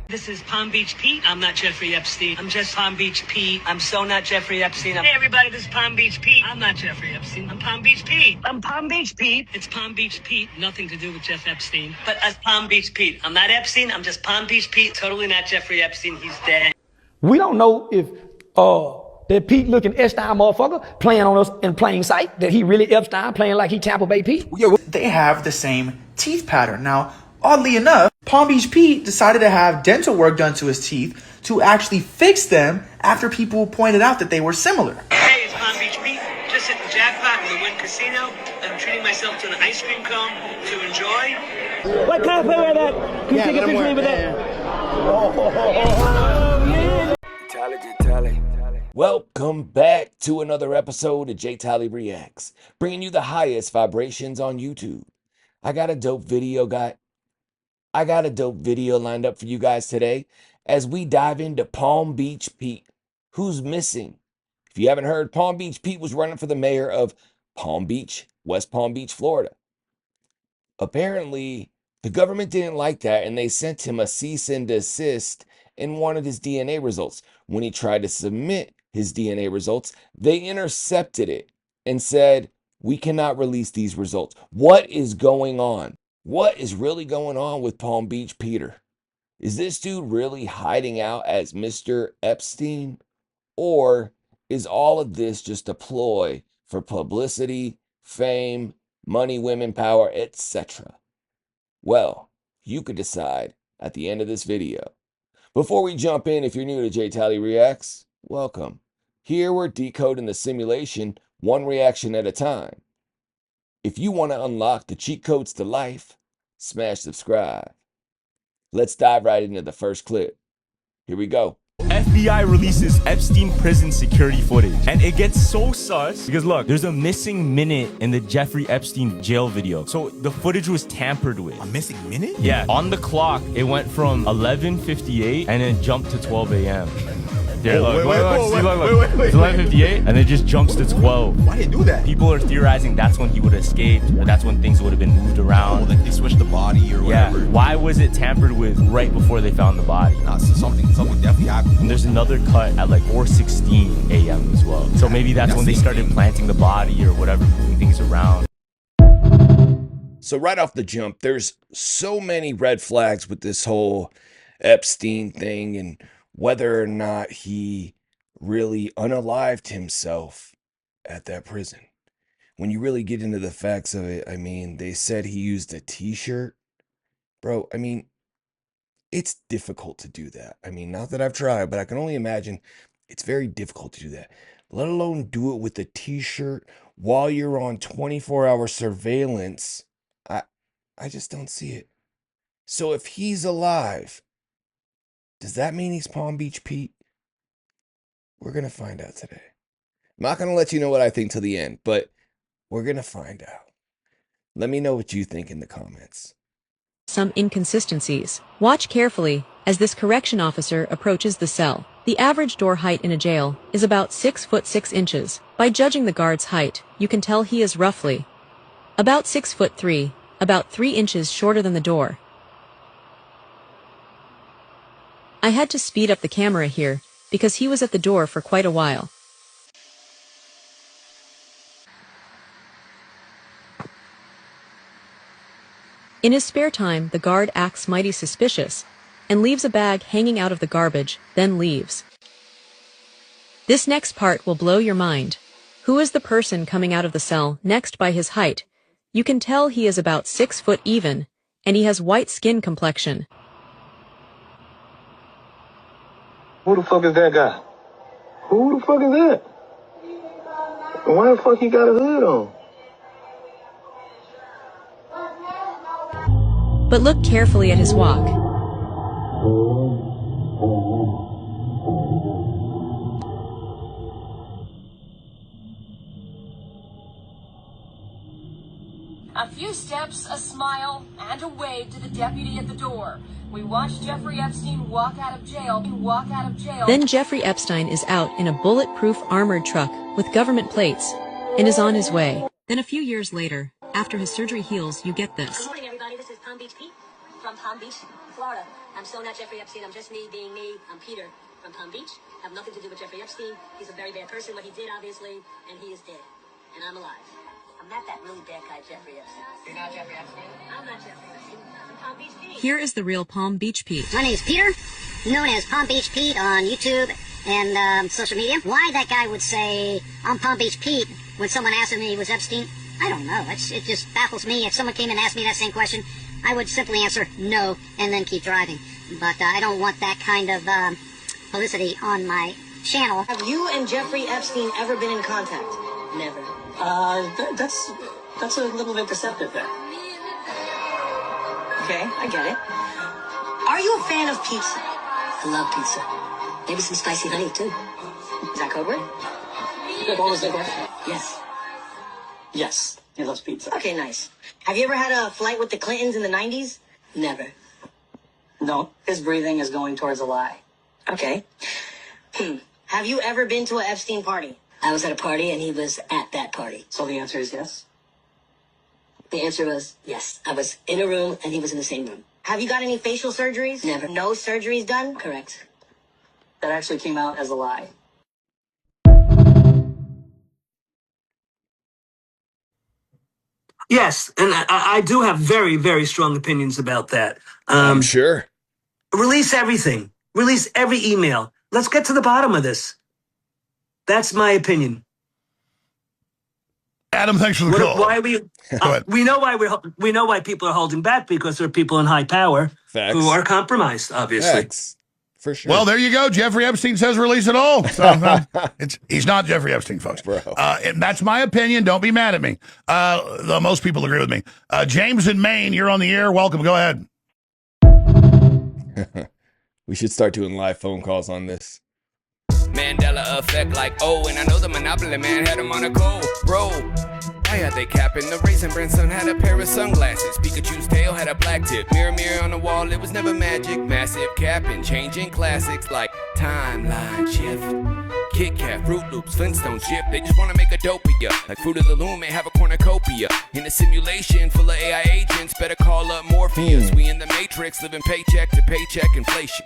This is Palm Beach Pete. I'm not Jeffrey Epstein. I'm just Palm Beach Pete. I'm so not Jeffrey Epstein. Hey, everybody, this is Palm Beach Pete. I'm not Jeffrey Epstein. I'm Palm Beach Pete. I'm Palm Beach Pete. It's Palm Beach Pete. Nothing to do with Jeff Epstein. But as Palm Beach Pete. I'm not Epstein. I'm just Palm Beach Pete. Totally not Jeffrey Epstein. He's dead. We don't know if that Pete looking Epstein motherfucker playing on us in plain sight, that he really Epstein playing like he Tampa Bay Pete. Yeah, they have the same teeth pattern. Now, oddly enough, Palm Beach Pete decided to have dental work done to his teeth to actually fix them after people pointed out that they were similar. Hey, it's Palm Beach Pete. Just hit the jackpot in the Wynn Casino. I'm treating myself to an ice cream cone to enjoy. Wait, can I play with that? Can you take a picture of me with that? Welcome back to another episode of J Tally Reacts, bringing you the highest vibrations on YouTube. I got a dope video lined up for you guys today as we dive into Palm Beach Pete, who's missing. If you haven't heard, Palm Beach Pete was running for the mayor of Palm Beach, West Palm Beach, Florida. Apparently, the government didn't like that and they sent him a cease and desist and wanted his DNA results. When he tried to submit his DNA results, they intercepted it and said, "We cannot release these results." What is going on? What is really going on with Palm Beach Peter? Is this dude really hiding out as Mr. Epstein? Or is all of this just a ploy for publicity, fame, money, women, power, etc.? Well, you could decide at the end of this video. Before we jump in, if you're new to J Tally Reacts, welcome. Here we're decoding the simulation one reaction at a time. If you want to unlock the cheat codes to life, smash subscribe. Let's dive right into the first clip. Here we go. FBI releases Epstein prison security footage, and it gets so sus because look, there's a missing minute in the Jeffrey Epstein jail video. So the footage was tampered with. A missing minute? Yeah, on the clock it went from 11:58 and then jumped to 12 a.m. There, look, it's 11:58 and it just jumps to 12. Why did it do that? People are theorizing that's when he would have escaped, or that's when things would have been moved around. Oh, like they switched the body or whatever. Yeah, why was it tampered with right before they found the body? Nah, so something definitely happened. And there's another cut at like 4:16 a.m. as well. So maybe that's when they started planting the body or whatever, moving things around. So right off the jump, there's so many red flags with this whole Epstein thing and whether or not he really unalived himself at that prison. When you really get into the facts of it, I mean, they said he used a t-shirt. Bro, I mean, it's difficult to do that. I mean, not that I've tried, but I can only imagine it's very difficult to do that. Let alone do it with a t-shirt while you're on 24-hour surveillance. I just don't see it. So if he's alive, does that mean he's Palm Beach Pete? We're going to find out today. I'm not going to let you know what I think till the end, but we're going to find out. Let me know what you think in the comments. Some inconsistencies. Watch carefully as this correction officer approaches the cell. The average door height in a jail is about 6 foot 6 inches. By judging the guard's height, you can tell he is roughly about 6 foot 3, about 3 inches shorter than the door. I had to speed up the camera here, because he was at the door for quite a while. In his spare time, the guard acts mighty suspicious, and leaves a bag hanging out of the garbage, then leaves. This next part will blow your mind. Who is the person coming out of the cell next by his height? You can tell he is about 6 foot even, and he has white skin complexion. Who the fuck is that guy? Who the fuck is that? And why the fuck he got a hood on? But look carefully at his walk. A few steps, a smile, and a wave to the deputy at the door. We watched Jeffrey Epstein walk out of jail. Then Jeffrey Epstein is out in a bulletproof armored truck with government plates and is on his way. Then a few years later, after his surgery heals, you get this. Good morning, everybody. This is Palm Beach Pete from from Palm Beach, Florida. I'm so not Jeffrey Epstein. I'm just me being me. I'm Peter from Palm Beach. I have nothing to do with Jeffrey Epstein. He's a very bad person, what he did, obviously, and he is dead. And I'm alive. I'm not that really bad guy, Jeffrey Epstein. You're not Jeffrey Epstein? I'm not Jeffrey Epstein. I'm Palm Beach Pete. Here is the real Palm Beach Pete. My name's Peter, known as Palm Beach Pete on YouTube and social media. Why that guy would say, I'm Palm Beach Pete, when someone asked him if he was Epstein, I don't know. It just baffles me. If someone came and asked me that same question, I would simply answer no and then keep driving. But I don't want that kind of publicity on my channel. Have you and Jeffrey Epstein ever been in contact? Never. That's a little bit deceptive there. Okay, I get it. Are you a fan of pizza? I love pizza. Maybe some spicy honey, too. Is that code word? What was the question? Yes. Yes, he loves pizza. Okay, nice. Have you ever had a flight with the Clintons in the 90s? Never. No, his breathing is going towards a lie. Okay. Have you ever been to an Epstein party? I was at a party and he was at that party. So the answer is yes? The answer was yes. I was in a room and he was in the same room. Have you got any facial surgeries? Never. No surgeries done? Correct. That actually came out as a lie. Yes, and I do have very, very strong opinions about that. I'm sure. Release everything. Release every email. Let's get to the bottom of this. That's my opinion. Adam, thanks for the call. Why are we? We know why people are holding back, because there are people in high power who are compromised. Obviously, for sure. Well, there you go. Jeffrey Epstein says release it all. So, he's not Jeffrey Epstein, folks. Bro. And that's my opinion. Don't be mad at me. Though most people agree with me. James in Maine, you're on the air. Welcome. Go ahead. We should start doing live phone calls on this. Mandela effect, like, oh, and I know the Monopoly man had him on a cold, bro. Why had they capping? The Raisin Bran son had a pair of sunglasses. Pikachu's tail had a black tip. Mirror, mirror on the wall, it was never magic. Massive capping, changing classics like timeline shift. Kit Kat, Fruit Loops, Flintstones, Jip. They just want to make a dopia. Like Fruit of the Loom may have a cornucopia. In a simulation full of AI agents, better call up Morpheus. We in the Matrix, living paycheck to paycheck inflation.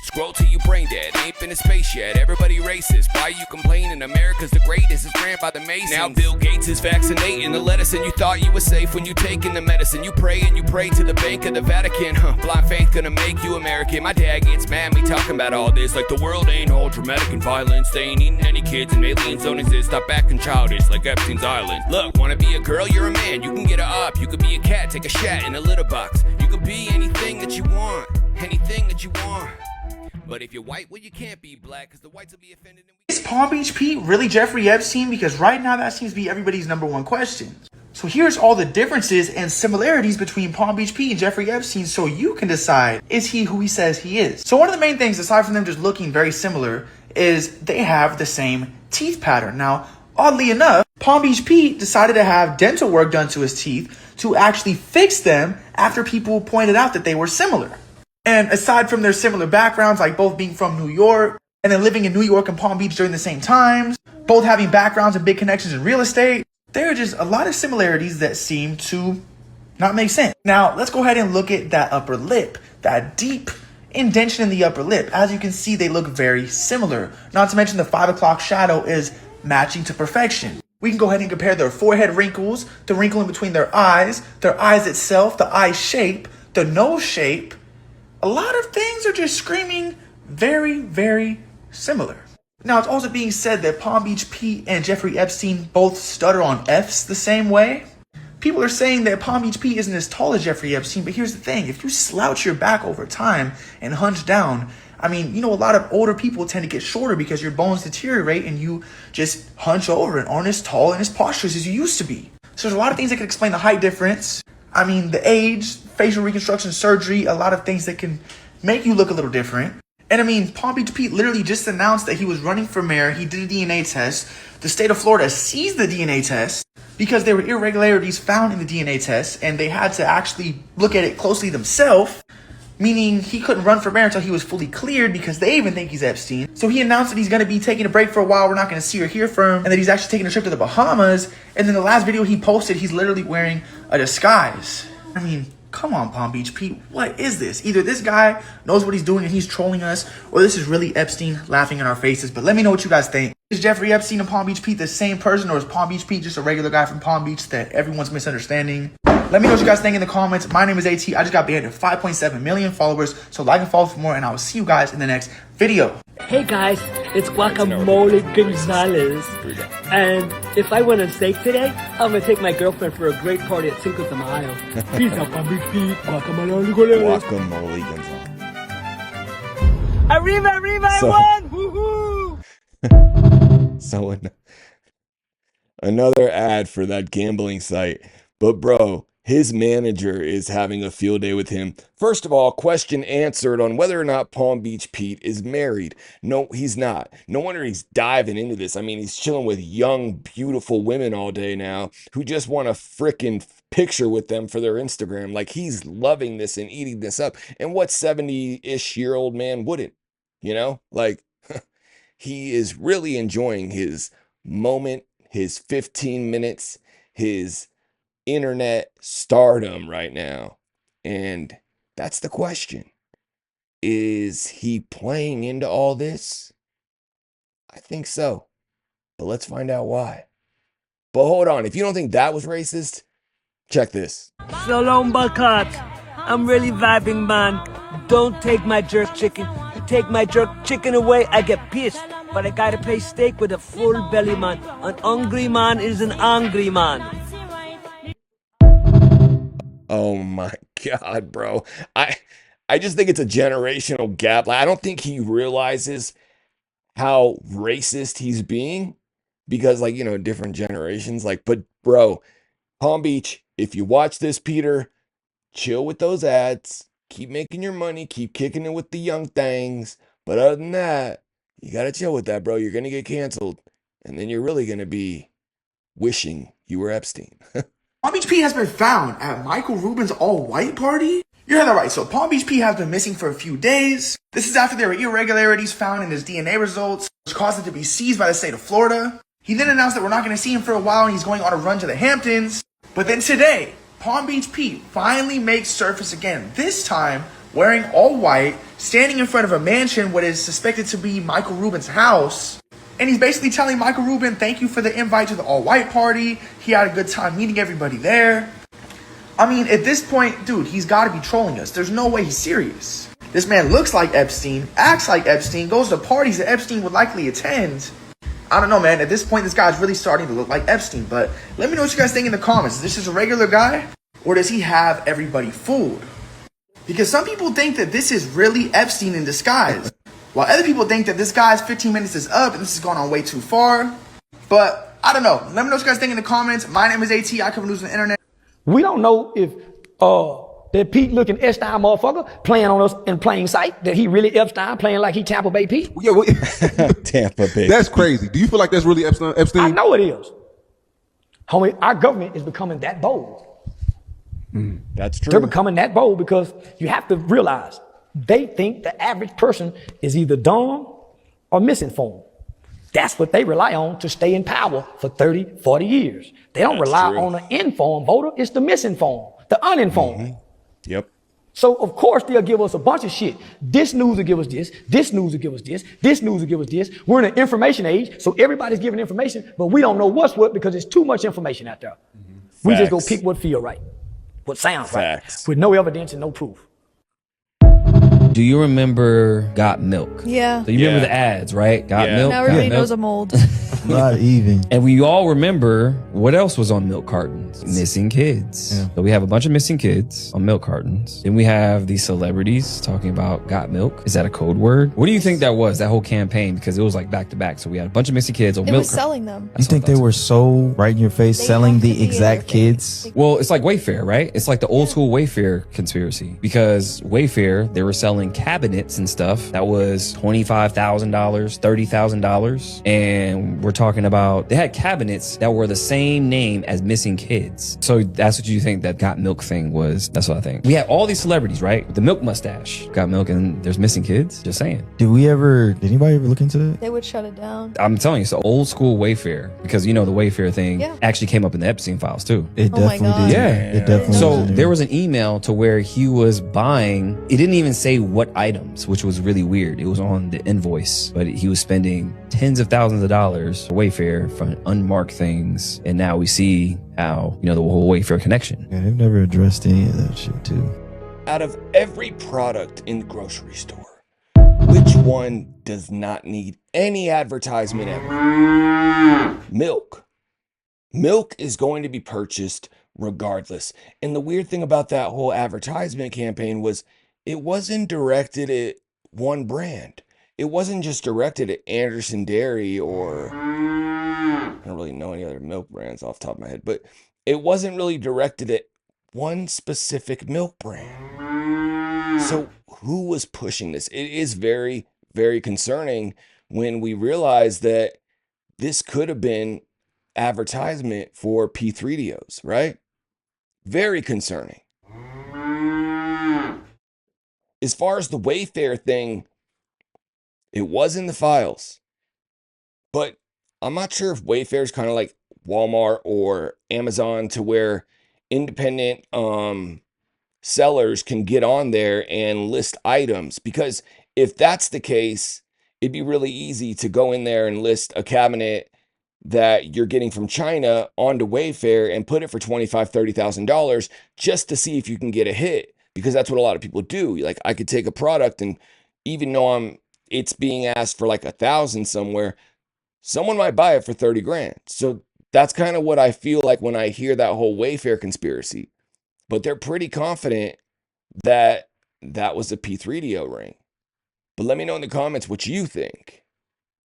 Scroll till you brain dead, ain't been to space yet. Everybody racist, why you complaining? America's the greatest, it's ran by the Masons. Now Bill Gates is vaccinating the lettuce, and you thought you were safe when you taking the medicine. You pray and you pray to the Bank of the Vatican. Blind faith gonna make you American. My dad gets mad me talking about all this, like the world ain't all dramatic and violence. They ain't eating any kids and aliens don't exist. Stop acting childish like Epstein's Island. Look, wanna be a girl, you're a man. You can get her up, you could be a cat, take a shat in a litter box. You could be anything that you want, anything that you want. But if you're white, well, you can't be black, because the whites will be offended. Is Palm Beach Pete really Jeffrey Epstein? Because right now that seems to be everybody's #1 question. So here's all the differences and similarities between Palm Beach Pete and Jeffrey Epstein, so you can decide, is he who he says he is? So one of the main things, aside from them just looking very similar, is they have the same teeth pattern. Now, oddly enough, Palm Beach Pete decided to have dental work done to his teeth to actually fix them after people pointed out that they were similar. And aside from their similar backgrounds, like both being from New York and then living in New York and Palm Beach during the same times, both having backgrounds and big connections in real estate, there are just a lot of similarities that seem to not make sense. Now, let's go ahead and look at that upper lip, that deep indentation in the upper lip. As you can see, they look very similar. Not to mention the 5 o'clock shadow is matching to perfection. We can go ahead and compare their forehead wrinkles, the wrinkle in between their eyes itself, the eye shape, the nose shape. A lot of things are just screaming very, very similar. Now, it's also being said that Palm Beach Pete and Jeffrey Epstein both stutter on F's the same way. People are saying that Palm Beach Pete isn't as tall as Jeffrey Epstein, but here's the thing. If you slouch your back over time and hunch down, I mean, you know, a lot of older people tend to get shorter because your bones deteriorate and you just hunch over and aren't as tall and as posturous as you used to be. So there's a lot of things that can explain the height difference. I mean, the age, facial reconstruction surgery, a lot of things that can make you look a little different. And I mean, Palm Beach Pete literally just announced that he was running for mayor. He did a DNA test. The state of Florida seized the DNA test because there were irregularities found in the DNA test, and they had to actually look at it closely themselves, meaning he couldn't run for mayor until he was fully cleared because they even think he's Epstein. So he announced that he's going to be taking a break for a while. We're not going to see or hear from him, and that he's actually taking a trip to the Bahamas. And then the last video he posted, he's literally wearing a disguise. I mean, Come on, Palm Beach Pete, what is this? Either this guy knows what he's doing and he's trolling us, or this is really Epstein laughing in our faces. But let me know what you guys think. Is Jeffrey Epstein and Palm Beach Pete the same person, or is Palm Beach Pete just a regular guy from Palm Beach that everyone's misunderstanding? Let me know what you guys think in the comments. My name is AT. I just got banned at 5.7 million followers, so like and follow for more, and I will see you guys in the next video. Hey guys, it's Guacamole Gonzalez. And if I win a steak today, I'm gonna take my girlfriend for a great party at Cinco de Mayo. Peace out, Palm Beach Pete. Guacamole Gonzalez. Guacamole Gonzalez. Arriba, I won! Woohoo! So another ad for that gambling site. But bro, his manager is having a field day with him. First of all, question answered on whether or not Palm Beach Pete is married. No, he's not. No wonder he's diving into this. I mean, he's chilling with young, beautiful women all day now who just want a frickin' picture with them for their Instagram. Like, he's loving this and eating this up. And what 70-ish-year-old man wouldn't? You know? Like, he is really enjoying his moment, his 15 minutes, his internet stardom right now. And that's the question. Is he playing into all this? I think so. But let's find out why. But hold on. If you don't think that was racist, check this. Shalom Bakat. I'm really vibing, man. Don't take my jerk chicken. You take my jerk chicken away, I get pissed. But I gotta play steak with a full belly, man. An hungry man is an angry man. Oh my God, bro. I just think it's a generational gap. Like, I don't think he realizes how racist he's being because, like, you know, different generations. Like, but bro, Palm Beach, if you watch this, Peter, chill with those ads. Keep making your money. Keep kicking it with the young things. But other than that, you got to chill with that, bro. You're going to get canceled. And then you're really going to be wishing you were Epstein. Palm Beach Pete has been found at Michael Rubin's all-white party? You heard that right. So Palm Beach Pete has been missing for a few days. This is after there were irregularities found in his DNA results, which caused it to be seized by the state of Florida. He then announced that we're not going to see him for a while and he's going on a run to the Hamptons. But then today, Palm Beach Pete finally makes surface again, this time wearing all white, standing in front of a mansion what is suspected to be Michael Rubin's house. And he's basically telling Michael Rubin, thank you for the invite to the all-white party. He had a good time meeting everybody there. I mean, at this point, dude, he's got to be trolling us. There's no way he's serious. This man looks like Epstein, acts like Epstein, goes to parties that Epstein would likely attend. I don't know, man. At this point, this guy's really starting to look like Epstein. But let me know what you guys think in the comments. Is this just a regular guy? Or does he have everybody fooled? Because some people think that this is really Epstein in disguise. While other people think that this guy's 15 minutes is up and this is going on way too far. But I don't know. Let me know what you guys think in the comments. My name is AT. I cover news on the internet. We don't know if that Pete looking Epstein motherfucker playing on us in plain sight, that he really Epstein playing like he Tampa Bay Pete. Yeah, well, Tampa Bay. That's crazy. Do you feel like that's really Epstein? I know it is. Homie, our government is becoming that bold. That's true. They're becoming that bold because you have to realize they think the average person is either dumb or misinformed. That's what they rely on to stay in power for 30, 40 years. They don't rely on the informed voter. It's the misinformed, the uninformed. Yep. So, of course, they'll give us a bunch of shit. This news will give us this. This news will give us this. This news will give us this. We're in an information age, so everybody's giving information, but we don't know what's what because there's too much information out there. We just go pick what feel right, what sounds right, with no evidence and no proof. Do you remember Got Milk? Yeah. So you remember the ads, right? Got Milk. Now everybody knows I'm old. Not even. And we all remember what else was on milk cartons? Missing kids. Yeah. So we have a bunch of missing kids on milk cartons. Then we have these celebrities talking about Got Milk. Is that a code word? What do you think that was, that whole campaign? Because it was like back to back. So we had a bunch of missing kids on milk cartons. It was selling them. You think they were so right in your face selling the exact kids? Well, it's like Wayfair, right? It's like the old school Wayfair conspiracy. Because Wayfair, they were selling cabinets and stuff that was $25,000, $30,000. And we're talking about, they had cabinets that were the same name as missing kids. So that's what you think that Got Milk thing was. That's what I think. We had all these celebrities, right? With the milk mustache. Got Milk and there's missing kids. Just saying. Did anybody ever look into that? They would shut it down. I'm telling you, it's old school Wayfair, because you know the Wayfair thing actually came up in the Epstein files too. It definitely did. Yeah. It definitely So did. there was an email to where he was buying, it didn't even say what items, which was really weird. It was on the invoice, but he was spending tens of thousands of dollars for Wayfair for unmarked things. And now we see how, the whole Wayfair connection. Yeah, they've never addressed any of that shit too. Out of every product in the grocery store, which one does not need any advertisement ever? Milk. Milk is going to be purchased regardless. And the weird thing about that whole advertisement campaign was it wasn't directed at one brand. It wasn't just directed at Anderson Dairy or I don't really know any other milk brands off the top of my head, but it wasn't really directed at one specific milk brand. So who was pushing this? It is very, very concerning when we realize that this could have been advertisement for P3DOs, right? Very concerning. As far as the Wayfair thing, it was in the files, but I'm not sure if Wayfair is kind of like Walmart or Amazon to where independent sellers can get on there and list items, because if that's the case, it'd be really easy to go in there and list a cabinet that you're getting from China onto Wayfair and put it for $25,000, $30,000 just to see if you can get a hit, because that's what a lot of people do. Like, I could take a product and even though it's being asked for like 1,000 somewhere, someone might buy it for 30 grand. So that's kind of what I feel like when I hear that whole Wayfair conspiracy. But they're pretty confident that that was a P3DO ring. But let me know in the comments what you think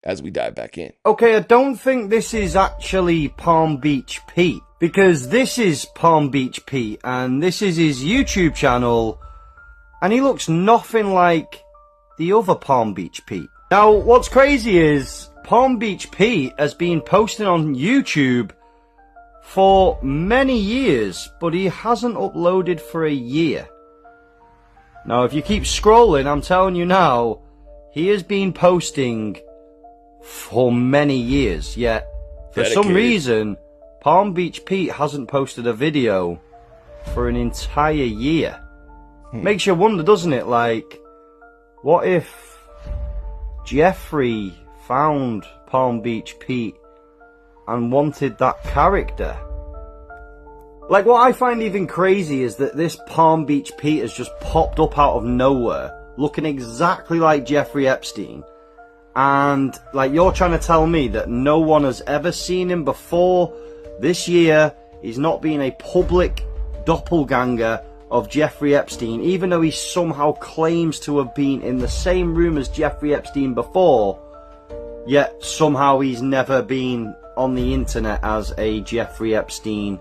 as we dive back in. Okay, I don't think this is actually Palm Beach Pete, because this is Palm Beach Pete and this is his YouTube channel and he looks nothing like the other Palm Beach Pete. Now, what's crazy is Palm Beach Pete has been posting on YouTube for many years, but he hasn't uploaded for a year. Now, if you keep scrolling, I'm telling you now, he has been posting for many years, yet for some reason, Palm Beach Pete hasn't posted a video for an entire year. Makes you wonder, doesn't it? Like, what if Jeffrey found Palm Beach Pete and wanted that character? Like, what I find even crazy is that this Palm Beach Pete has just popped up out of nowhere, looking exactly like Jeffrey Epstein. And, like, you're trying to tell me that no one has ever seen him before this year. He's not been a public doppelganger of Jeffrey Epstein, even though he somehow claims to have been in the same room as Jeffrey Epstein before, yet somehow he's never been on the internet as a Jeffrey Epstein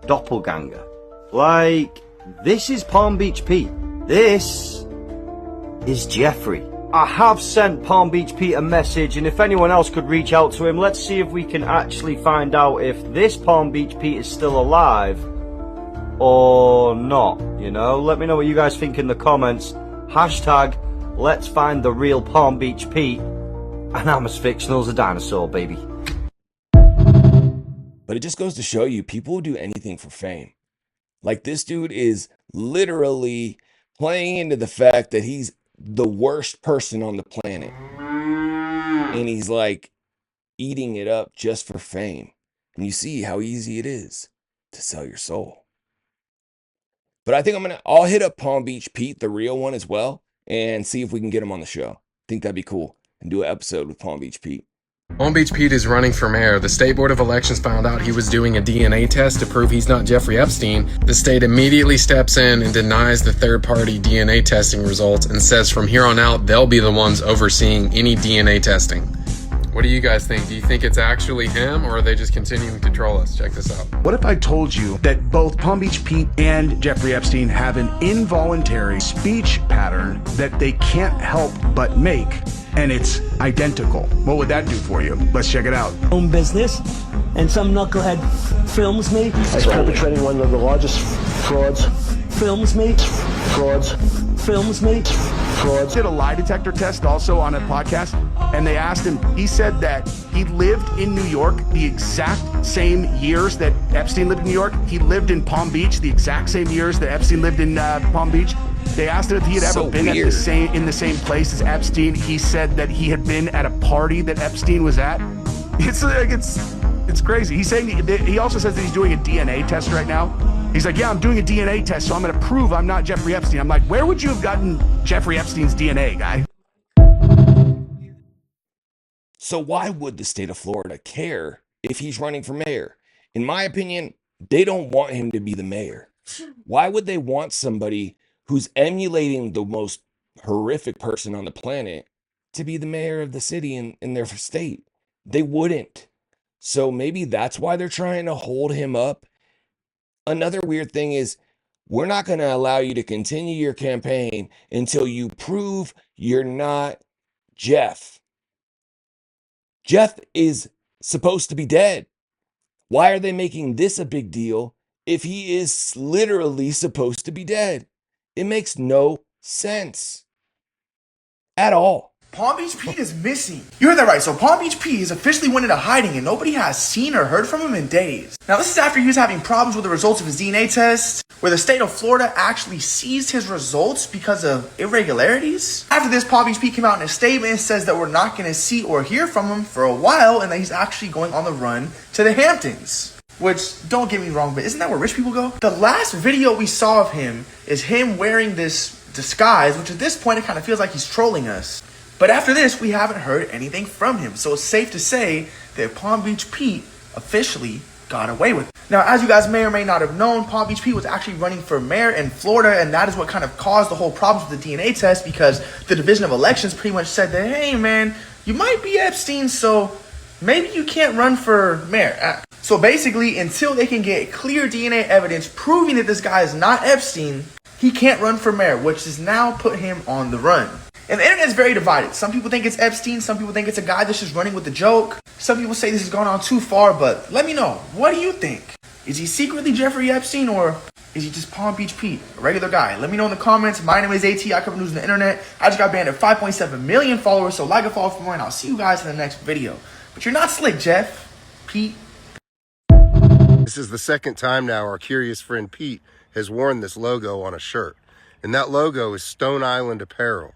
doppelganger. Like, this is Palm Beach Pete. This is Jeffrey. I have sent Palm Beach Pete a message, and if anyone else could reach out to him, let's see if we can actually find out if this Palm Beach Pete is still alive or not. Let me know what you guys think in the comments. Hashtag let's find the real Palm Beach Pete, and I'm as fictional as a dinosaur, baby. But it just goes to show you, people will do anything for fame. Like, this dude is literally playing into the fact that he's the worst person on the planet. And he's like eating it up just for fame. And you see how easy it is to sell your soul. But I think I'll hit up Palm Beach Pete, the real one, as well, and see if we can get him on the show. I think that'd be cool. And do an episode with Palm Beach Pete. Palm Beach Pete is running for mayor. The State Board of Elections found out he was doing a DNA test to prove he's not Jeffrey Epstein. The state immediately steps in and denies the third-party DNA testing results and says from here on out, they'll be the ones overseeing any DNA testing. What do you guys think? Do you think it's actually him, or are they just continuing to troll us? Check this out. What if I told you that both Palm Beach Pete and Jeffrey Epstein have an involuntary speech pattern that they can't help but make and it's identical. What would that do for you? Let's check it out. Own business, and some knucklehead films me. As perpetrating one of the largest frauds. Films me. Frauds. Films me. Frauds. Did a lie detector test also on a podcast, and they asked him, he said that he lived in New York the exact same years that Epstein lived in New York. He lived in Palm Beach the exact same years that Epstein lived in Palm Beach. They asked him if he had ever been in the same place as Epstein. He said that he had been at a party that Epstein was at. It's crazy. He's saying he also says that he's doing a DNA test right now. He's like, yeah, I'm doing a DNA test, so I'm going to prove I'm not Jeffrey Epstein. I'm like, where would you have gotten Jeffrey Epstein's DNA, guy? So why would the state of Florida care if he's running for mayor? In my opinion, they don't want him to be the mayor. Why would they want somebody who's emulating the most horrific person on the planet to be the mayor of the city in their state? They wouldn't. So maybe that's why they're trying to hold him up. Another weird thing is, we're not going to allow you to continue your campaign until you prove you're not Jeff. Jeff is supposed to be dead. Why are they making this a big deal if he is literally supposed to be dead? It makes no sense at all. Palm Beach Pete is missing. You heard that right. So Palm Beach Pete is officially went into hiding and nobody has seen or heard from him in days. Now this is after he was having problems with the results of his DNA test, where the state of Florida actually seized his results because of irregularities. After this, Palm Beach Pete came out in a statement and says that we're not going to see or hear from him for a while and that he's actually going on the run to the Hamptons. Which, don't get me wrong, but isn't that where rich people go? The last video we saw of him is him wearing this disguise, which at this point it kind of feels like he's trolling us. But after this, we haven't heard anything from him. So it's safe to say that Palm Beach Pete officially got away with it. Now, as you guys may or may not have known, Palm Beach Pete was actually running for mayor in Florida, and that is what kind of caused the whole problems with the DNA test, because the Division of Elections pretty much said that, hey man, you might be Epstein, so maybe you can't run for mayor. So basically, until they can get clear DNA evidence proving that this guy is not Epstein, he can't run for mayor, which has now put him on the run. And the internet is very divided. Some people think it's Epstein. Some people think it's a guy that's just running with the joke. Some people say this has gone on too far, but let me know. What do you think? Is he secretly Jeffrey Epstein, or is he just Palm Beach Pete, a regular guy? Let me know in the comments. My name is AT. I cover news on the internet. I just got banned at 5.7 million followers, so like and follow for more, and I'll see you guys in the next video. But you're not slick, Jeff. Pete. This is the second time now our curious friend Pete has worn this logo on a shirt. And that logo is Stone Island Apparel.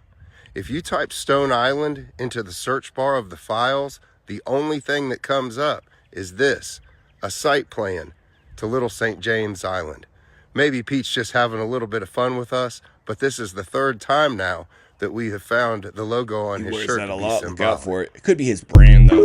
If you type Stone Island into the search bar of the files, the only thing that comes up is this, a site plan to Little St. James Island. Maybe Pete's just having a little bit of fun with us, but this is the third time now that we have found the logo on his shirt to be symbolic. Look out for it. It could be his brand, though.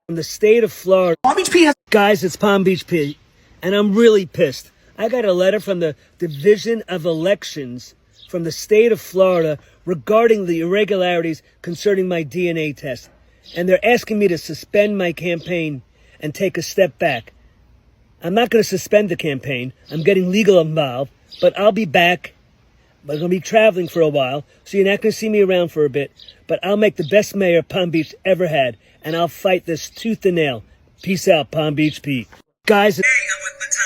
From the state of Florida. Palm Beach Pete. Guys, it's Palm Beach Pete, and I'm really pissed. I got a letter from the Division of Elections from the state of Florida regarding the irregularities concerning my DNA test. And they're asking me to suspend my campaign and take a step back. I'm not going to suspend the campaign. I'm getting legal involved, but I'll be back. I'm going to be traveling for a while, so you're not going to see me around for a bit. But I'll make the best mayor Palm Beach ever had, and I'll fight this tooth and nail. Peace out, Palm Beach Pete. Guys, I'm with Baton.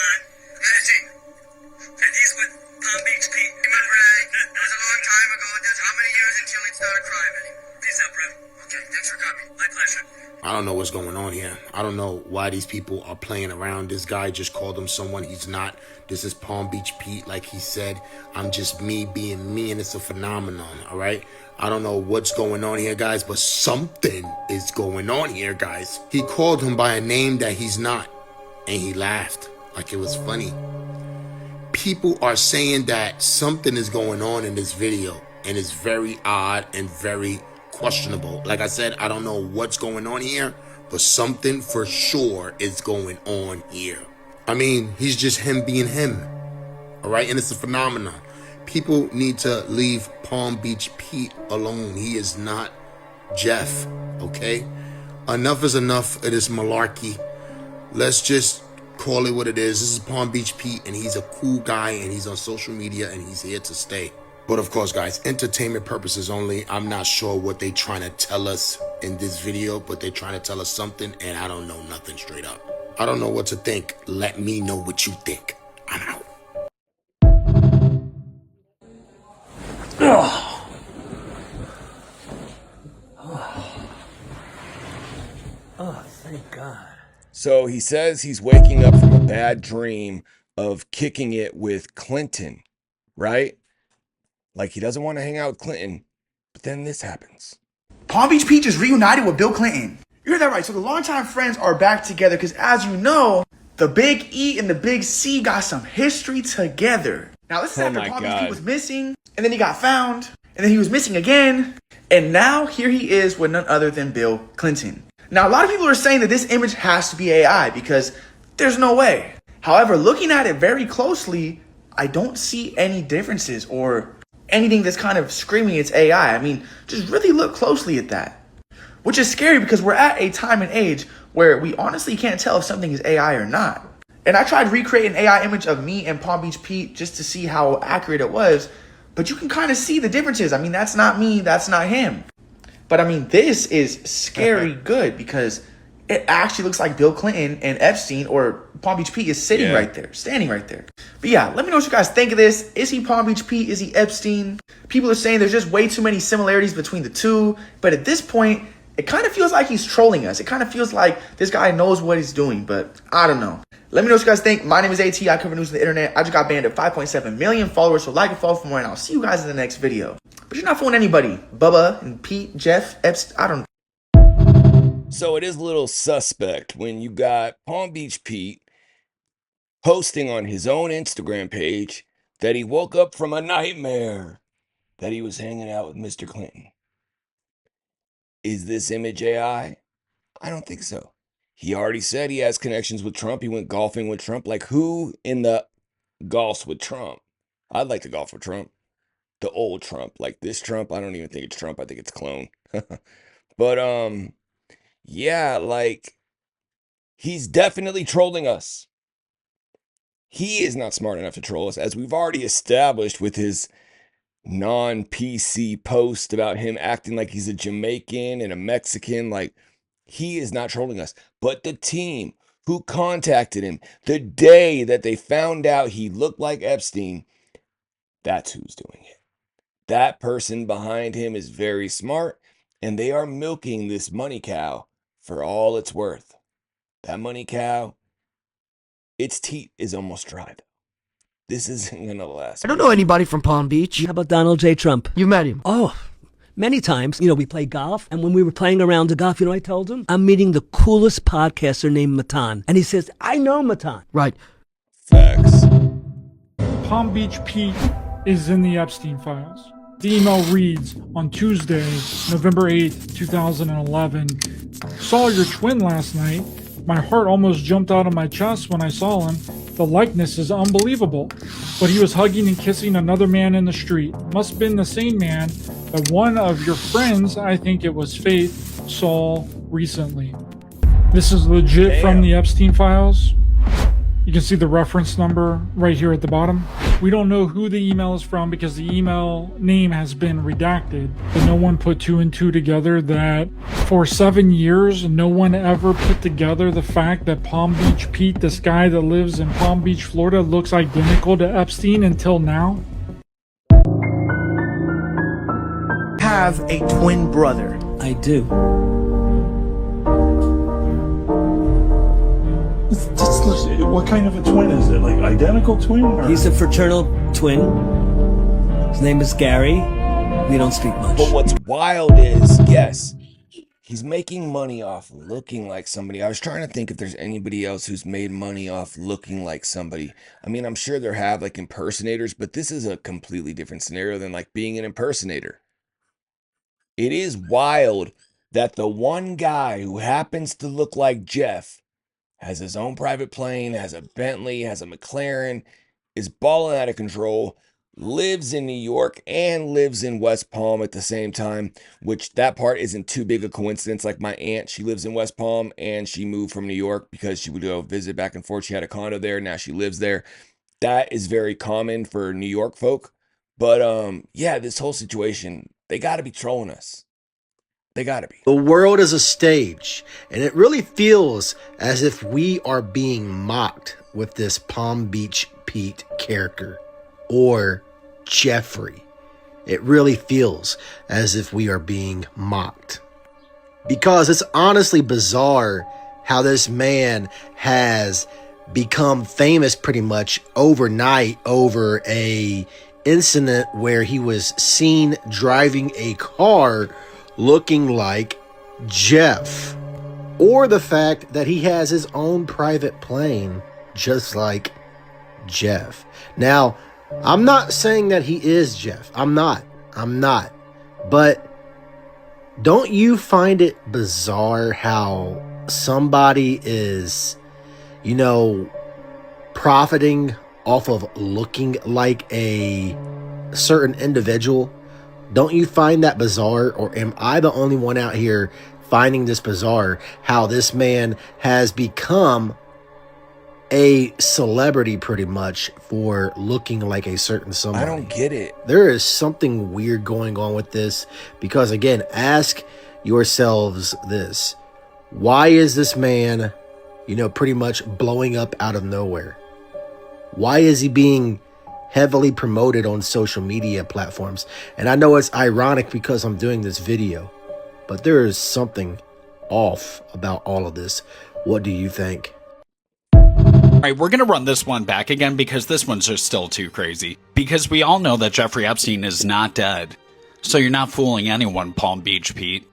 And he's with Palm Beach Pete. Remember, it was a long time ago. There's how many years until he started crying? Peace out, bro. Okay, thanks for coming. My pleasure. I don't know what's going on here. I don't know why these people are playing around. This guy just called him someone he's not. This is Palm Beach Pete, like he said. I'm just me being me, and it's a phenomenon, all right? I don't know what's going on here, guys, but something is going on here, guys. He called him by a name that he's not, and he laughed like it was funny. People are saying that something is going on in this video, and it's very odd and very questionable. Like I said, I don't know what's going on here, but something for sure is going on here. I mean, he's just him being him, all right? And it's a phenomenon. People need to leave Palm Beach Pete alone. He is not Jeff, okay? Enough is enough of this malarkey. Let's just call it what it is. This is Palm Beach Pete, and he's a cool guy, and he's on social media, and he's here to stay. But of course, guys, entertainment purposes only. I'm not sure what they trying to tell us in this video, but they trying to tell us something, and I don't know nothing straight up. I don't know what to think. Let me know what you think. I'm out. Oh, thank God. So he says he's waking up from a bad dream of kicking it with Clinton, right? Like he doesn't want to hang out with Clinton, but then this happens. Palm Beach Pete just reunited with Bill Clinton. You heard that right. So the longtime friends are back together because, as you know, the Big E and the Big C got some history together. Now, this is after Palm Beach Pete was missing, and then he got found, and then he was missing again, and now here he is with none other than Bill Clinton. Now, a lot of people are saying that this image has to be AI because there's no way. However, looking at it very closely, I don't see any differences or anything that's kind of screaming it's AI. I mean, just really look closely at that. Which is scary because we're at a time and age where we honestly can't tell if something is AI or not. And I tried recreating an AI image of me and Palm Beach Pete just to see how accurate it was. But you can kind of see the differences. I mean, that's not me, that's not him. But I mean, this is scary good because it actually looks like Bill Clinton and Epstein or Palm Beach Pete is sitting right there, standing right there. But yeah, let me know what you guys think of this. Is he Palm Beach Pete? Is he Epstein? People are saying there's just way too many similarities between the two. But at this point, it kind of feels like he's trolling us. It kind of feels like this guy knows what he's doing, but I don't know. Let me know what you guys think. My name is AT. I cover news on the internet. I just got banned at 5.7 million followers, so like and follow for more, and I'll see you guys in the next video. But you're not fooling anybody. Bubba and Pete, Jeff, Epstein, I don't know. So it is a little suspect when you got Palm Beach Pete posting on his own Instagram page that he woke up from a nightmare that he was hanging out with Mr. Clinton. Is this image AI? I don't think so. He already said he has connections with Trump. He went golfing with Trump. Like, who in the golfs with Trump? I'd like to golf with Trump. The old Trump. Like this Trump, I don't even think it's Trump. I think it's a clone. But, yeah, like, he's definitely trolling us. He is not smart enough to troll us, as we've already established with his non-PC post about him acting like he's a Jamaican and a Mexican. Like, he is not trolling us. But the team who contacted him the day that they found out he looked like Epstein, that's who's doing it. That person behind him is very smart, and they are milking this money cow for all it's worth. That money cow, its teat is almost dried. This isn't gonna last. I don't know anybody from Palm Beach. How about Donald J. Trump? You met him? Oh, many times. You know, we play golf, and when we were playing around the golf, you know what I told him? I'm meeting the coolest podcaster named Matan. And he says, I know Matan. Right. Facts. Palm Beach Pete is in the Epstein files. The email reads, on Tuesday, November 8th, 2011, saw your twin last night. My heart almost jumped out of my chest when I saw him. The likeness is unbelievable. But he was hugging and kissing another man in the street. Must have been the same man that one of your friends, I think it was Faith, saw recently. This is legit from the Epstein files. You can see the reference number right here at the bottom. We don't know who the email is from because the email name has been redacted. But no one put two and two together that for 7 years, no one ever put together the fact that Palm Beach Pete, this guy that lives in Palm Beach, Florida, looks identical to Epstein until now. Have a twin brother. I do. What kind of a twin is it? Like identical twin? Or? He's a fraternal twin. His name is Gary. We don't speak much. But what's wild is, yes, he's making money off looking like somebody. I was trying to think if there's anybody else who's made money off looking like somebody. I mean, I'm sure there have like impersonators, but this is a completely different scenario than like being an impersonator. It is wild that the one guy who happens to look like Jeff has his own private plane, has a Bentley, has a McLaren, is balling out of control, lives in New York and lives in West Palm at the same time, which that part isn't too big a coincidence. Like my aunt, she lives in West Palm and she moved from New York because she would go visit back and forth. She had a condo there. Now she lives there. That is very common for New York folk. But yeah, this whole situation, they got to be trolling us. They got to be. The world is a stage, and it really feels as if we are being mocked with this Palm Beach Pete character, or Jeffrey. It really feels as if we are being mocked. Because it's honestly bizarre how this man has become famous pretty much overnight over a incident where he was seen driving a car looking like Jeff, or the fact that he has his own private plane just like Jeff. Now, I'm not saying that he is Jeff. I'm not. But don't you find it bizarre how somebody is, you know, profiting off of looking like a certain individual? Don't you find that bizarre? Or am I the only one out here finding this bizarre, how this man has become a celebrity pretty much for looking like a certain somebody? I don't get it. There is something weird going on with this, because again, ask yourselves this. Why is this man, you know, pretty much blowing up out of nowhere? Why is he being heavily promoted on social media platforms? And I know it's ironic because I'm doing this video, but there is something off about all of this. What do you think? All right, we're going to run this one back again because this one's just still too crazy. Because we all know that Jeffrey Epstein is not dead. So you're not fooling anyone, Palm Beach Pete.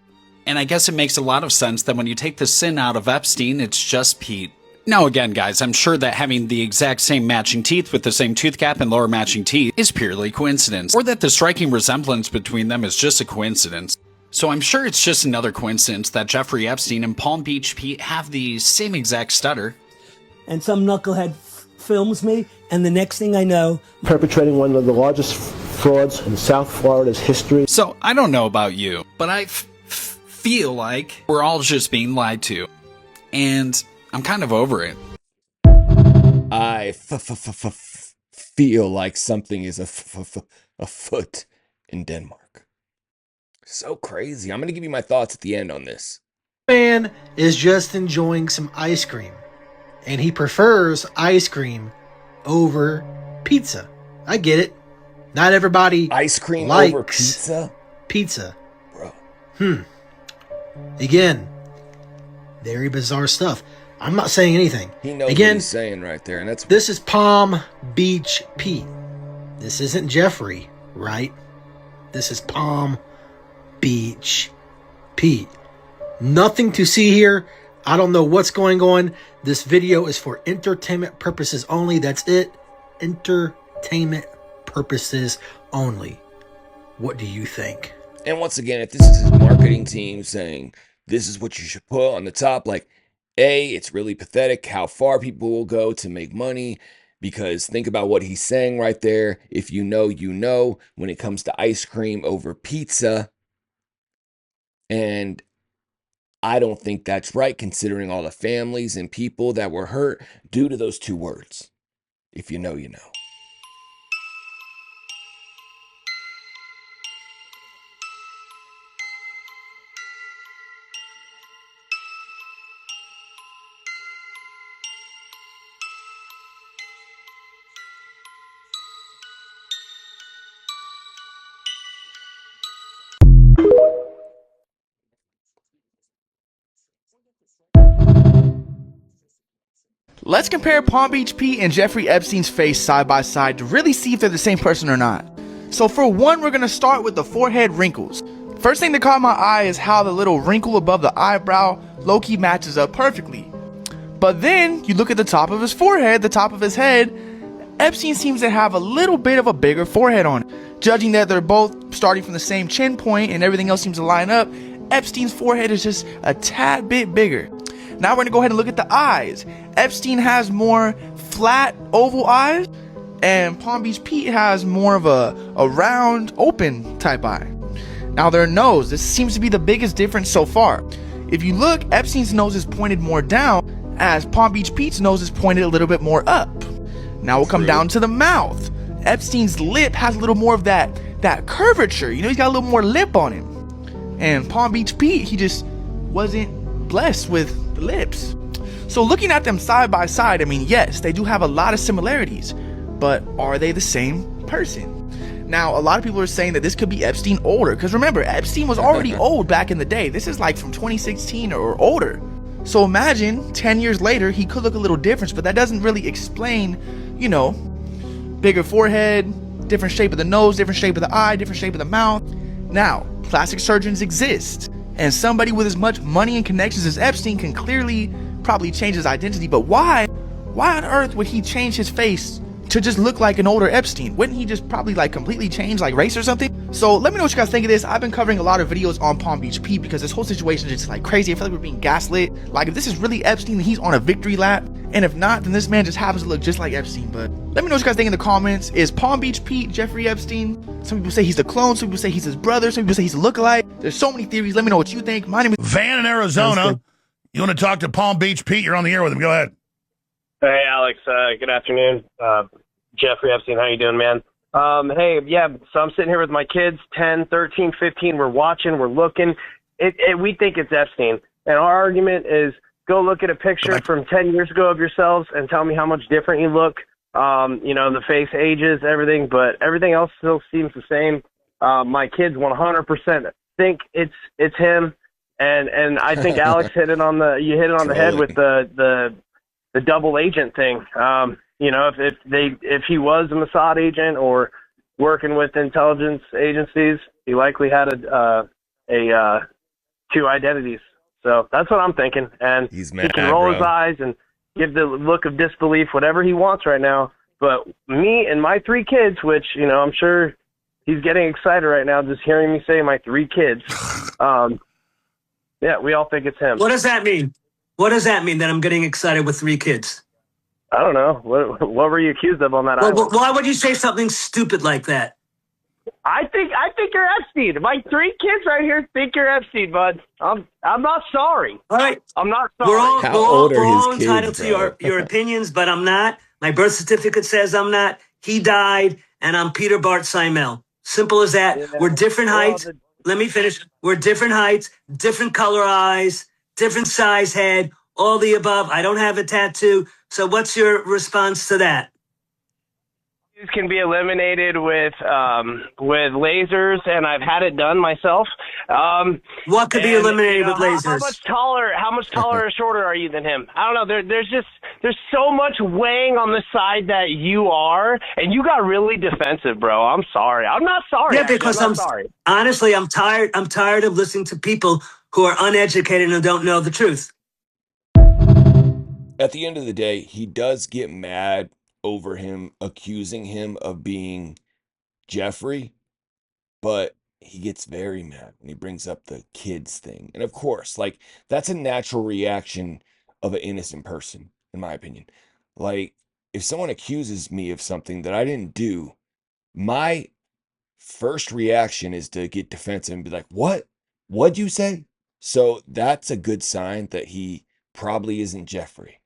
And I guess it makes a lot of sense that when you take the sin out of Epstein, it's just Pete. Now again, guys, I'm sure that having the exact same matching teeth with the same tooth cap and lower matching teeth is purely coincidence. Or that the striking resemblance between them is just a coincidence. So I'm sure it's just another coincidence that Jeffrey Epstein and Palm Beach Pete have the same exact stutter. And some knucklehead films me, and the next thing I know, perpetrating one of the largest frauds in South Florida's history. So I don't know about you, but I feel like we're all just being lied to. And I'm kind of over it. I feel like something is afoot in Denmark. So crazy. I'm going to give you my thoughts at the end on this. Man is just enjoying some ice cream, and he prefers ice cream over pizza. I get it. Not everybody ice cream likes over pizza. Pizza, bro. Again, very bizarre stuff. I'm not saying anything. He knows Again, what he's saying right there, and this is Palm Beach Pete. This isn't Jeffrey, right? This is Palm Beach Pete. Nothing to see here. I don't know what's going on. This video is for entertainment purposes only. That's it. Entertainment purposes only. What do you think? And once again, if this is his marketing team saying this is what you should put on the top, like, A, it's really pathetic how far people will go to make money, because think about what he's saying right there. If you know, you know, when it comes to ice cream over pizza. And I don't think that's right, considering all the families and people that were hurt due to those two words. If you know, you know. Let's compare Palm Beach Pete and Jeffrey Epstein's face side by side to really see if they're the same person or not. So for one, we're going to start with the forehead wrinkles. First thing that caught my eye is how the little wrinkle above the eyebrow low-key matches up perfectly. But then you look at the top of his forehead, the top of his head, Epstein seems to have a little bit of a bigger forehead on it. Judging that they're both starting from the same chin point and everything else seems to line up, Epstein's forehead is just a tad bit bigger. Now we're going to go ahead and look at the eyes. Epstein has more flat, oval eyes, and Palm Beach Pete has more of a round, open type eye. Now their nose, this seems to be the biggest difference so far. If you look, Epstein's nose is pointed more down, as Palm Beach Pete's nose is pointed a little bit more up. Now we'll come down to the mouth. Epstein's lip has a little more of that curvature. You know, he's got a little more lip on him. And Palm Beach Pete, he just wasn't blessed with the lips. So looking at them side by side, I mean, yes, they do have a lot of similarities, but are they the same person? Now, a lot of people are saying that this could be Epstein older, because remember, Epstein was already old back in the day. This is like from 2016 or older. So imagine 10 years later, he could look a little different, but that doesn't really explain, you know, bigger forehead, different shape of the nose, different shape of the eye, different shape of the mouth. Now, plastic surgeons exist, and somebody with as much money and connections as Epstein can clearly probably change his identity, but why on earth would he change his face to just look like an older Epstein? Wouldn't he just probably like completely change like race or something? So let me know what you guys think of this. I've been covering a lot of videos on Palm Beach Pete because this whole situation is just like crazy. I feel like we're being gaslit. Like if this is really Epstein, then he's on a victory lap. And if not, then this man just happens to look just like Epstein. But let me know what you guys think in the comments. Is Palm Beach Pete Jeffrey Epstein? Some people say he's the clone. Some people say he's his brother. Some people say he's a lookalike. There's so many theories. Let me know what you think. My name is Van in Arizona. You want to talk to Palm Beach Pete? You're on the air with him. Go ahead. Hey, Alex. Good afternoon. Jeffrey Epstein, how you doing, man? Hey, yeah, so I'm sitting here with my kids, 10, 13, 15. We're watching, we're looking. We think it's Epstein. And our argument is go look at a picture from 10 years ago of yourselves and tell me how much different you look. You know, the face ages, everything, but everything else still seems the same. My kids 100% think it's him. And I think Alex hit it on the head with the double agent thing. You know, if he was a Mossad agent or working with intelligence agencies, he likely had two identities. So that's what I'm thinking. And he can roll his eyes and give the look of disbelief, whatever he wants right now. But me and my 3 kids, which, you know, I'm sure he's getting excited right now just hearing me say my 3 kids. Yeah, we all think it's him. What does that mean? What does that mean that I'm getting excited with 3 kids? I don't know. What were you accused of on that island? Why would you say something stupid like that? I think you're Epstein. My 3 kids right here think you're Epstein, bud. I'm not sorry. All right. I'm not sorry. We're all entitled to your opinions, but I'm not. My birth certificate says I'm not. He died, and I'm Peter Bart Simel. Simple as that. Yeah. We're different heights. Let me finish. We're different heights, different color eyes, different size head, all the above. I don't have a tattoo. So what's your response to that? These can be eliminated with lasers, and I've had it done myself. What could be eliminated with lasers? How much taller or shorter are you than him? I don't know. There's so much weighing on the side that you are, and you got really defensive, bro. I'm sorry. I'm not sorry. Yeah, because I'm sorry. Honestly, I'm tired. I'm tired of listening to people who are uneducated and don't know the truth. At the end of the day, he does get mad over him accusing him of being Jeffrey, but he gets very mad when he brings up the kids thing. And of course, like, that's a natural reaction of an innocent person, in my opinion. Like, if someone accuses me of something that I didn't do, my first reaction is to get defensive and be like, what'd you say? So that's a good sign that he probably isn't Jeffrey.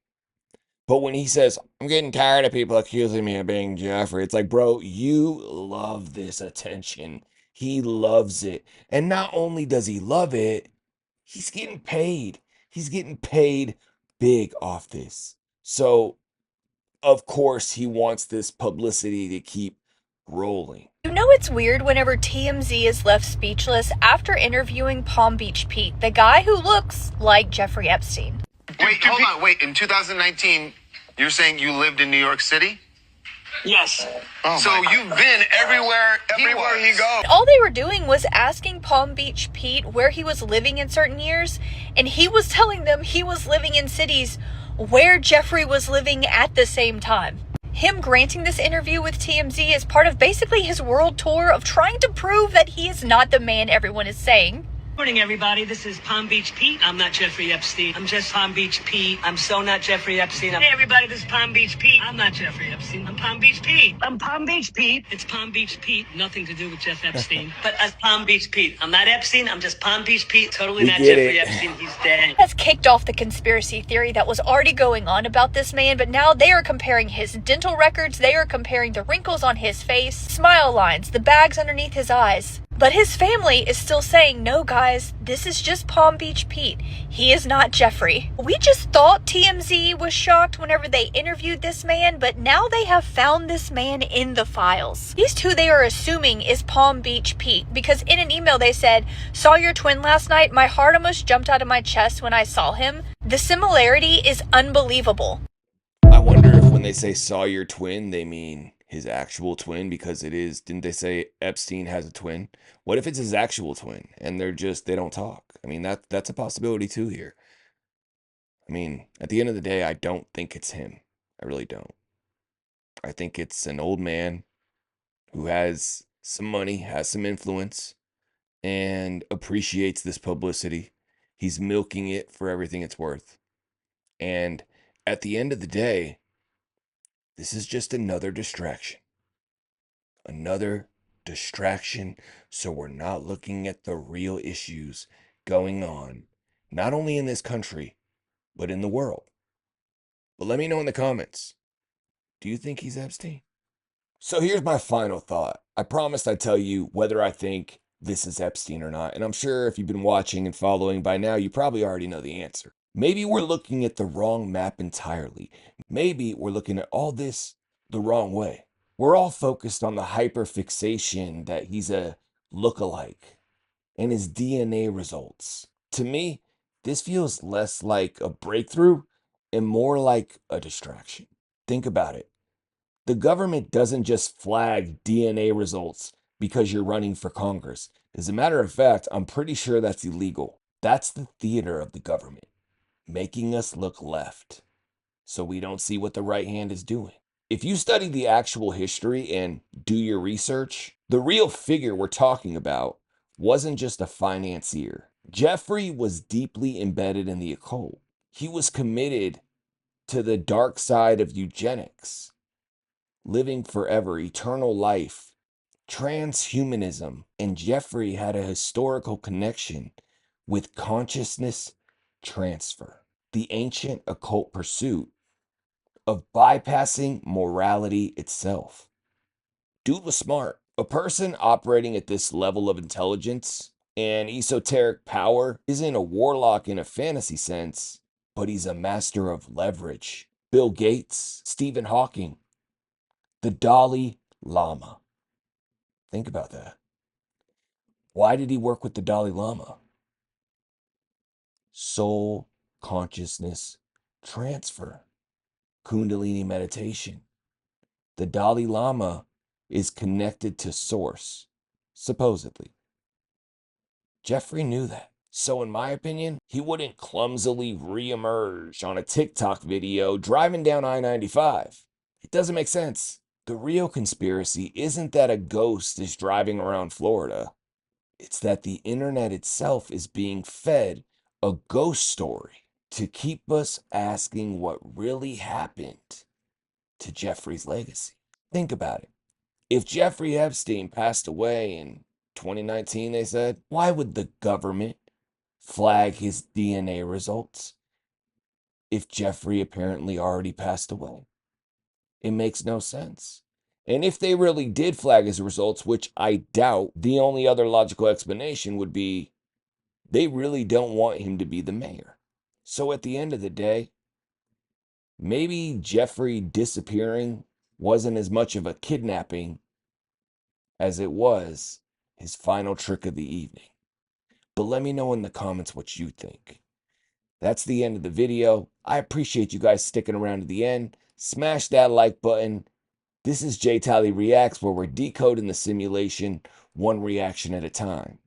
But when he says, I'm getting tired of people accusing me of being Jeffrey, it's like, bro, you love this attention. He loves it. And not only does he love it, he's getting paid. He's getting paid big off this. So, of course, he wants this publicity to keep rolling. You know, it's weird whenever TMZ is left speechless after interviewing Palm Beach Pete, the guy who looks like Jeffrey Epstein. Wait, hold on. Wait, in 2019, you're saying you lived in New York City? Yes. Oh, so you've been everywhere he goes. All they were doing was asking Palm Beach Pete where he was living in certain years, and he was telling them he was living in cities where Jeffrey was living at the same time. Him granting this interview with TMZ is part of basically his world tour of trying to prove that he is not the man everyone is saying. Morning, everybody. This is Palm Beach Pete. I'm not Jeffrey Epstein. I'm just Palm Beach Pete. I'm so not Jeffrey Epstein. Hey, everybody. This is Palm Beach Pete. I'm not Jeffrey Epstein. I'm Palm Beach Pete. I'm Palm Beach Pete. It's Palm Beach Pete. Nothing to do with Jeff Epstein. But as Palm Beach Pete. I'm not Epstein. I'm just Palm Beach Pete. Totally We not get Jeffrey it. Epstein. He's dead. Has kicked off the conspiracy theory that was already going on about this man, but now they are comparing his dental records, they are comparing the wrinkles on his face, smile lines, the bags underneath his eyes. But his family is still saying, no guys, this is just Palm Beach Pete. He is not Jeffrey. We just thought TMZ was shocked whenever they interviewed this man, but now they have found this man in the files. These two they are assuming is Palm Beach Pete, because in an email they said, saw your twin last night, my heart almost jumped out of my chest when I saw him. The similarity is unbelievable. I wonder if when they say saw your twin, they mean his actual twin, because it is, didn't they say Epstein has a twin? What if it's his actual twin and they don't talk? I mean, that's a possibility too here. I mean, at the end of the day, I don't think it's him. I really don't. I think it's an old man who has some money, has some influence, and appreciates this publicity. He's milking it for everything it's worth. And at the end of the day, this is just another distraction. Another distraction, so we're not looking at the real issues going on, not only in this country, but in the world. But let me know in the comments, do you think he's Epstein? So here's my final thought. I promised I'd tell you whether I think this is Epstein or not, and I'm sure if you've been watching and following by now, you probably already know the answer. Maybe we're looking at the wrong map entirely. Maybe we're looking at all this the wrong way. We're all focused on the hyperfixation that he's a lookalike and his DNA results. To me, this feels less like a breakthrough and more like a distraction. Think about it. The government doesn't just flag DNA results because you're running for Congress. As a matter of fact, I'm pretty sure that's illegal. That's the theater of the government, making us look left so we don't see what the right hand is doing. If you study the actual history and do your research, the real figure we're talking about wasn't just a financier. Jeffrey was deeply embedded in the occult. He was committed to the dark side of eugenics, living forever, eternal life, transhumanism, and Jeffrey had a historical connection with consciousness transfer, the ancient occult pursuit of bypassing morality itself. Dude was smart. A person operating at this level of intelligence and esoteric power isn't a warlock in a fantasy sense, but he's a master of leverage. Bill Gates, Stephen Hawking, the Dalai Lama. Think about that. Why did he work with the Dalai Lama? Soul consciousness transfer, Kundalini meditation. The Dalai Lama is connected to Source, supposedly. Jeffrey knew that. So in my opinion, he wouldn't clumsily reemerge on a TikTok video driving down I-95. It doesn't make sense. The real conspiracy isn't that a ghost is driving around Florida. It's that the internet itself is being fed a ghost story to keep us asking what really happened to Jeffrey's legacy. Think about it. If Jeffrey Epstein passed away in 2019, they said, why would the government flag his DNA results if Jeffrey apparently already passed away? It makes no sense. And if they really did flag his results, which I doubt, the only other logical explanation would be they really don't want him to be the mayor. So at the end of the day, maybe Jeffrey disappearing wasn't as much of a kidnapping as it was his final trick of the evening. But let me know in the comments what you think. That's the end of the video. I appreciate you guys sticking around to the end. Smash that like button. This is J Tally Reacts, where we're decoding the simulation one reaction at a time.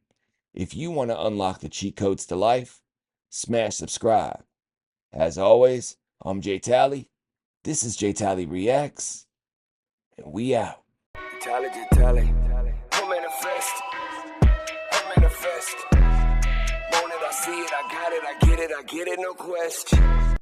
If you want to unlock the cheat codes to life, smash subscribe. As always, I'm J Tally. This is J Tally Reacts, and we out. Tally, Tally. Who manifest? Who manifest? I got it, I get it, no question.